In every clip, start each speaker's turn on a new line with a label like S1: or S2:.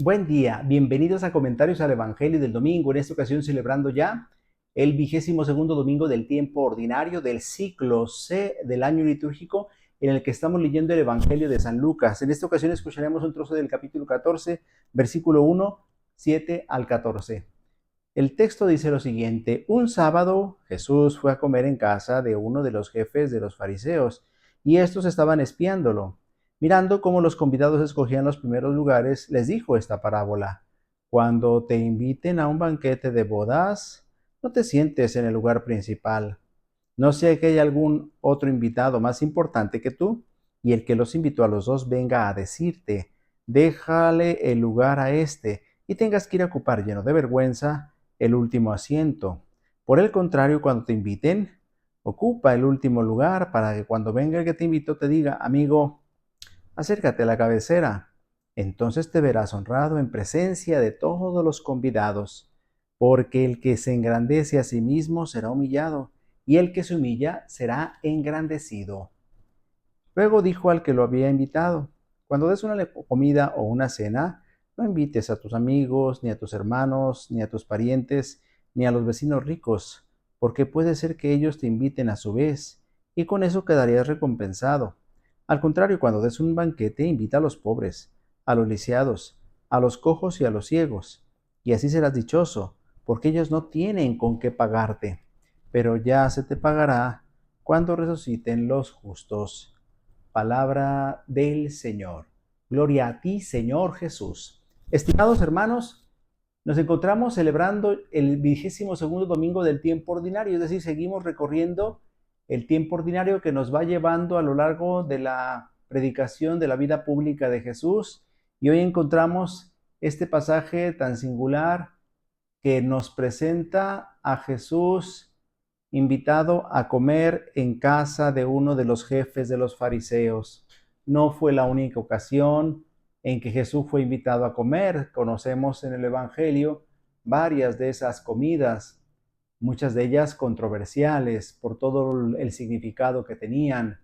S1: Buen día, bienvenidos a Comentarios al Evangelio del Domingo, en esta ocasión celebrando ya el 22º domingo del tiempo ordinario del ciclo C del año litúrgico en el que estamos leyendo el Evangelio de San Lucas. En esta ocasión escucharemos un trozo del capítulo 14, versículo 1, 7 al 14. El texto dice lo siguiente: un sábado Jesús fue a comer en casa de uno de los jefes de los fariseos, y estos estaban espiándolo. Mirando cómo los convidados escogían los primeros lugares, les dijo esta parábola: cuando te inviten a un banquete de bodas, no te sientes en el lugar principal. No sea que haya algún otro invitado más importante que tú, y el que los invitó a los dos venga a decirte: déjale el lugar a este, y tengas que ir a ocupar, lleno de vergüenza, el último asiento. Por el contrario, cuando te inviten, ocupa el último lugar para que cuando venga el que te invitó te diga: amigo, acércate a la cabecera. Entonces te verás honrado en presencia de todos los convidados, porque el que se engrandece a sí mismo será humillado, y el que se humilla será engrandecido. Luego dijo al que lo había invitado: cuando des una comida o una cena, no invites a tus amigos, ni a tus hermanos, ni a tus parientes, ni a los vecinos ricos, porque puede ser que ellos te inviten a su vez, y con eso quedarías recompensado. Al contrario, cuando des un banquete, invita a los pobres, a los lisiados, a los cojos y a los ciegos, y así serás dichoso, porque ellos no tienen con qué pagarte, pero ya se te pagará cuando resuciten los justos. Palabra del Señor. Gloria a ti, Señor Jesús. Estimados hermanos, nos encontramos celebrando el 22º domingo del tiempo ordinario, es decir, seguimos recorriendo el tiempo ordinario que nos va llevando a lo largo de la predicación de la vida pública de Jesús. Y hoy encontramos este pasaje tan singular que nos presenta a Jesús invitado a comer en casa de uno de los jefes de los fariseos. No fue la única ocasión en que Jesús fue invitado a comer. Conocemos en el Evangelio varias de esas comidas, muchas de ellas controversiales por todo el significado que tenían.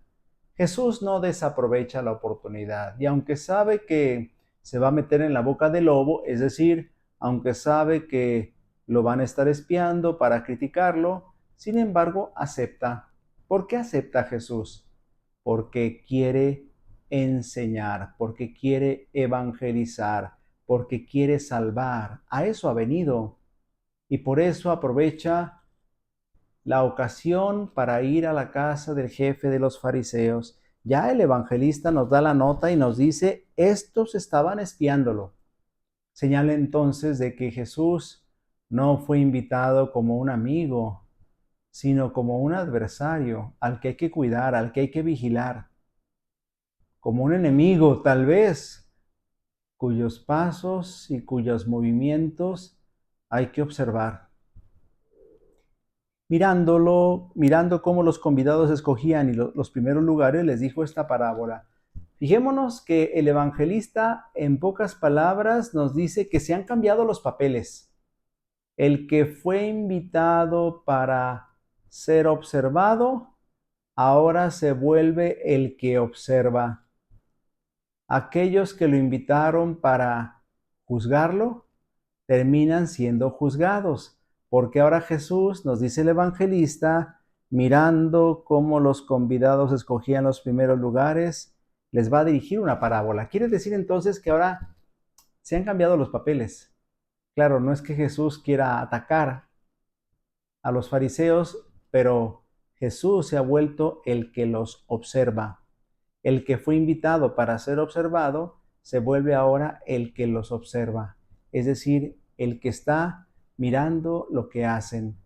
S1: Jesús no desaprovecha la oportunidad, y aunque sabe que se va a meter en la boca del lobo, es decir, aunque sabe que lo van a estar espiando para criticarlo, sin embargo acepta. ¿Por qué acepta Jesús? Porque quiere enseñar, porque quiere evangelizar, porque quiere salvar. A eso ha venido, y por eso aprovecha la ocasión para ir a la casa del jefe de los fariseos. Ya el evangelista nos da la nota y nos dice: estos estaban espiándolo. Señala entonces de que Jesús no fue invitado como un amigo, sino como un adversario al que hay que cuidar, al que hay que vigilar, como un enemigo tal vez, cuyos pasos y cuyos movimientos hay que observar. Mirando cómo los convidados escogían los primeros lugares, les dijo esta parábola. Fijémonos que el evangelista, en pocas palabras, nos dice que se han cambiado los papeles. El que fue invitado para ser observado, ahora se vuelve el que observa. Aquellos que lo invitaron para juzgarlo, terminan siendo juzgados, porque ahora Jesús, nos dice el evangelista, mirando cómo los convidados escogían los primeros lugares, les va a dirigir una parábola. Quiere decir entonces que ahora se han cambiado los papeles. Claro, no es que Jesús quiera atacar a los fariseos, pero Jesús se ha vuelto el que los observa. El que fue invitado para ser observado se vuelve ahora el que los observa, es decir, el que está mirando lo que hacen.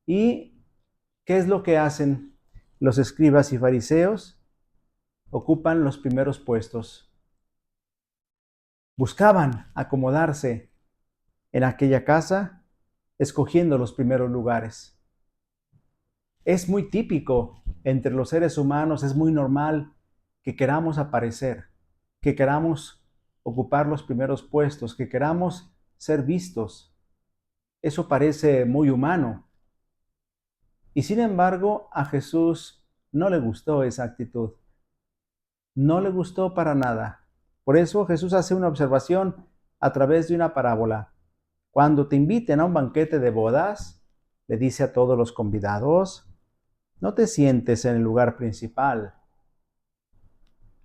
S1: ¿Y qué es lo que hacen los escribas y fariseos? Ocupan los primeros puestos. Buscaban acomodarse en aquella casa, escogiendo los primeros lugares. Es muy típico entre los seres humanos, es muy normal que queramos aparecer, que queramos ocupar los primeros puestos, que queramos ser vistos. Eso parece muy humano. Y sin embargo, a Jesús no le gustó esa actitud. No le gustó para nada. Por eso Jesús hace una observación. a través de una parábola. Cuando te inviten a un banquete de bodas, le dice a todos los convidados, no te sientes en el lugar principal.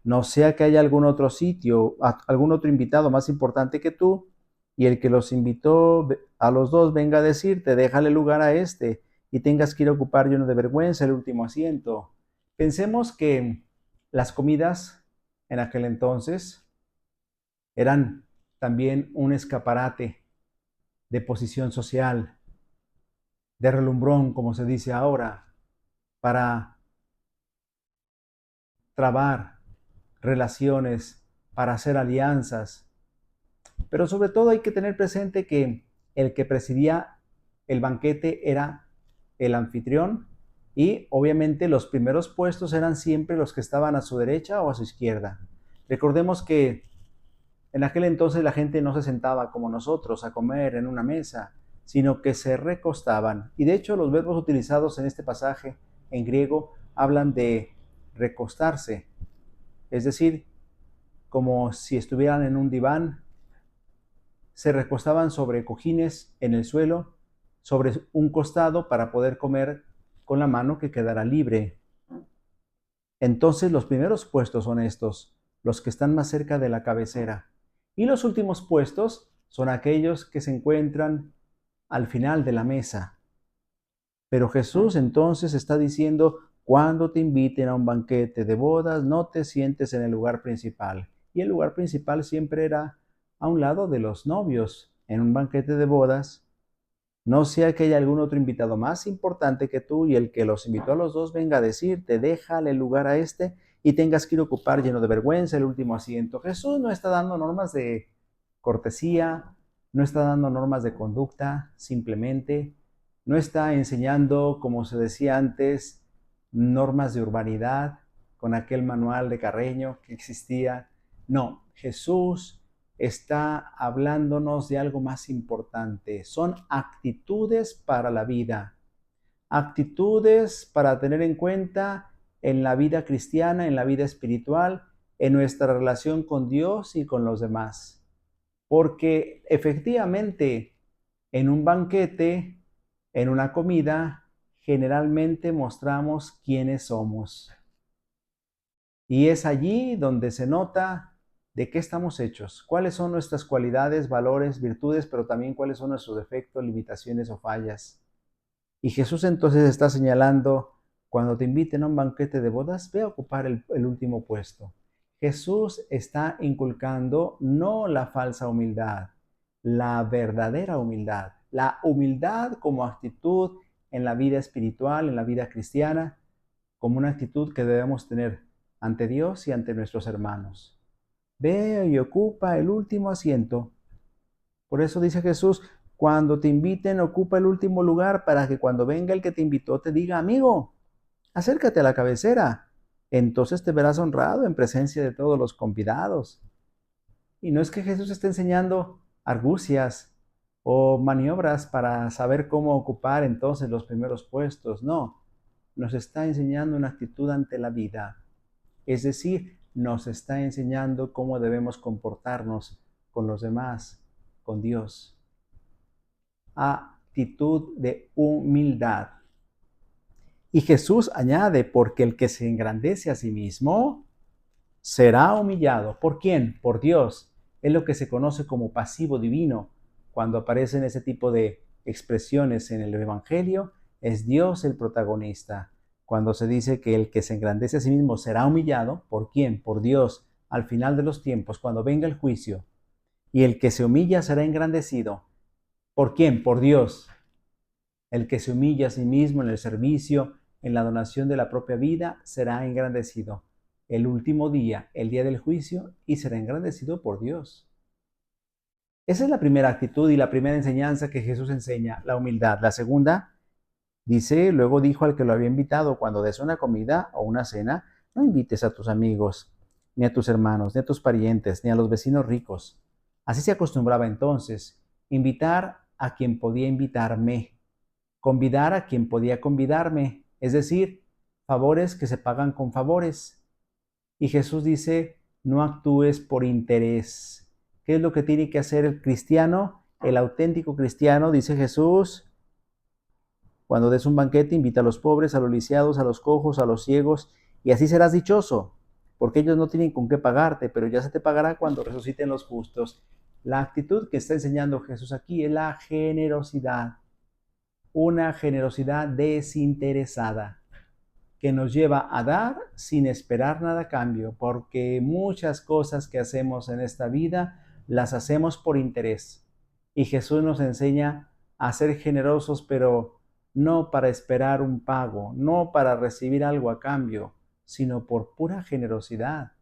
S1: No sea que haya algún otro sitio, algún otro invitado más importante que tú, y el que los invitó a los dos venga a decirte, déjale lugar a este, y tengas que ir a ocupar lleno de vergüenza el último asiento. Pensemos que las comidas en aquel entonces eran también un escaparate de posición social, de relumbrón, como se dice ahora, para trabar relaciones, para hacer alianzas. Pero sobre todo hay que tener presente que el que presidía el banquete era el anfitrión y obviamente los primeros puestos eran siempre los que estaban a su derecha o a su izquierda. Recordemos que en aquel entonces la gente no se sentaba como nosotros a comer en una mesa, sino que se recostaban. Y de hecho los verbos utilizados en este pasaje en griego hablan de recostarse, es decir, como si estuvieran en un diván, se recostaban sobre cojines en el suelo, sobre un costado para poder comer con la mano que quedara libre. Entonces los primeros puestos son estos, los que están más cerca de la cabecera. Y los últimos puestos son aquellos que se encuentran al final de la mesa. Pero Jesús entonces está diciendo, cuando te inviten a un banquete de bodas, no te sientes en el lugar principal. Y el lugar principal siempre era a un lado de los novios. En un banquete de bodas, no sea que haya algún otro invitado más importante que tú y el que los invitó a los dos venga a decirte, déjale lugar a este y tengas que ir a ocupar lleno de vergüenza el último asiento. Jesús no está dando normas de cortesía, no está dando normas de conducta, simplemente no está enseñando, como se decía antes, normas de urbanidad con aquel manual de Carreño que existía. No, Jesús está hablándonos de algo más importante. Son actitudes para la vida, actitudes para tener en cuenta en la vida cristiana, en la vida espiritual, en nuestra relación con Dios y con los demás. Porque efectivamente, en un banquete, en una comida, generalmente mostramos quiénes somos. Y es allí donde se nota de qué estamos hechos, cuáles son nuestras cualidades, valores, virtudes, pero también cuáles son nuestros defectos, limitaciones o fallas. Y Jesús entonces está señalando, cuando te inviten a un banquete de bodas, ve a ocupar el último puesto. Jesús está inculcando no la falsa humildad, la verdadera humildad. La humildad como actitud en la vida espiritual, en la vida cristiana, como una actitud que debemos tener ante Dios y ante nuestros hermanos. Ve y ocupa el último asiento. Por eso dice Jesús, cuando te inviten, ocupa el último lugar para que cuando venga el que te invitó te diga, amigo, acércate a la cabecera. Entonces te verás honrado en presencia de todos los convidados. Y no es que Jesús esté enseñando argucias o maniobras para saber cómo ocupar entonces los primeros puestos. No, nos está enseñando una actitud ante la vida. Es decir, nos está enseñando cómo debemos comportarnos con los demás, con Dios. Actitud de humildad. Y Jesús añade, porque el que se engrandece a sí mismo será humillado. ¿Por quién? Por Dios. Es lo que se conoce como pasivo divino. Cuando aparecen ese tipo de expresiones en el Evangelio, es Dios el protagonista. Cuando se dice que el que se engrandece a sí mismo será humillado, ¿por quién? Por Dios. Al final de los tiempos, cuando venga el juicio. Y el que se humilla será engrandecido. ¿Por quién? Por Dios. El que se humilla a sí mismo en el servicio, en la donación de la propia vida, será engrandecido el último día, el día del juicio, y será engrandecido por Dios. Esa es la primera actitud y la primera enseñanza que Jesús enseña, la humildad. La segunda, dice, luego dijo al que lo había invitado, cuando des una comida o una cena, no invites a tus amigos, ni a tus hermanos, ni a tus parientes, ni a los vecinos ricos. Así se acostumbraba entonces, invitar a quien podía invitarme, convidar a quien podía convidarme, es decir, favores que se pagan con favores. Y Jesús dice, no actúes por interés, ¿Qué es lo que tiene que hacer el cristiano? El auténtico cristiano, dice Jesús, cuando des un banquete, invita a los pobres, a los lisiados, a los cojos, a los ciegos, y así serás dichoso, porque ellos no tienen con qué pagarte, pero ya se te pagará cuando resuciten los justos. La actitud que está enseñando Jesús aquí es la generosidad, una generosidad desinteresada, que nos lleva a dar sin esperar nada a cambio, porque muchas cosas que hacemos en esta vida las hacemos por interés. Y Jesús nos enseña a ser generosos, pero no para esperar un pago, no para recibir algo a cambio, sino por pura generosidad,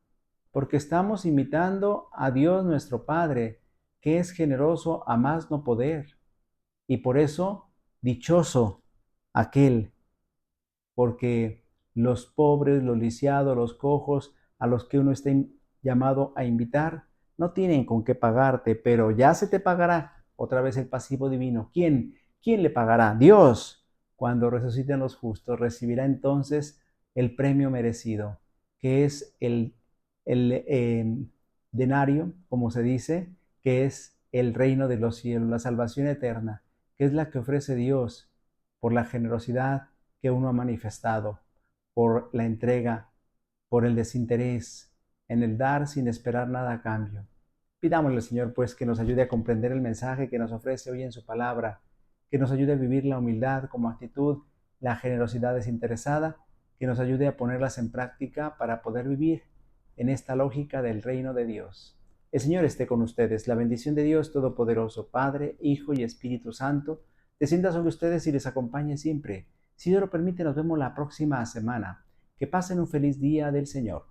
S1: porque estamos imitando a Dios nuestro Padre, que es generoso a más no poder. Y por eso, dichoso aquel, porque los pobres, los lisiados, los cojos, a los que uno está llamado a invitar, no tienen con qué pagarte, pero ya se te pagará. Otra vez el pasivo divino. ¿Quién? ¿Quién le pagará? Dios. Cuando resuciten los justos, recibirá entonces el premio merecido, que es el denario, como se dice, que es el reino de los cielos, la salvación eterna, que es la que ofrece Dios por la generosidad que uno ha manifestado, por la entrega, por el desinterés, en el dar sin esperar nada a cambio. Pidámosle al Señor, pues, que nos ayude a comprender el mensaje que nos ofrece hoy en su palabra, que nos ayude a vivir la humildad como actitud, la generosidad desinteresada, que nos ayude a ponerlas en práctica para poder vivir en esta lógica del reino de Dios. El Señor esté con ustedes. La bendición de Dios Todopoderoso, Padre, Hijo y Espíritu Santo, descienda sobre ustedes y les acompañe siempre. Si Dios lo permite, nos vemos la próxima semana. Que pasen un feliz día del Señor.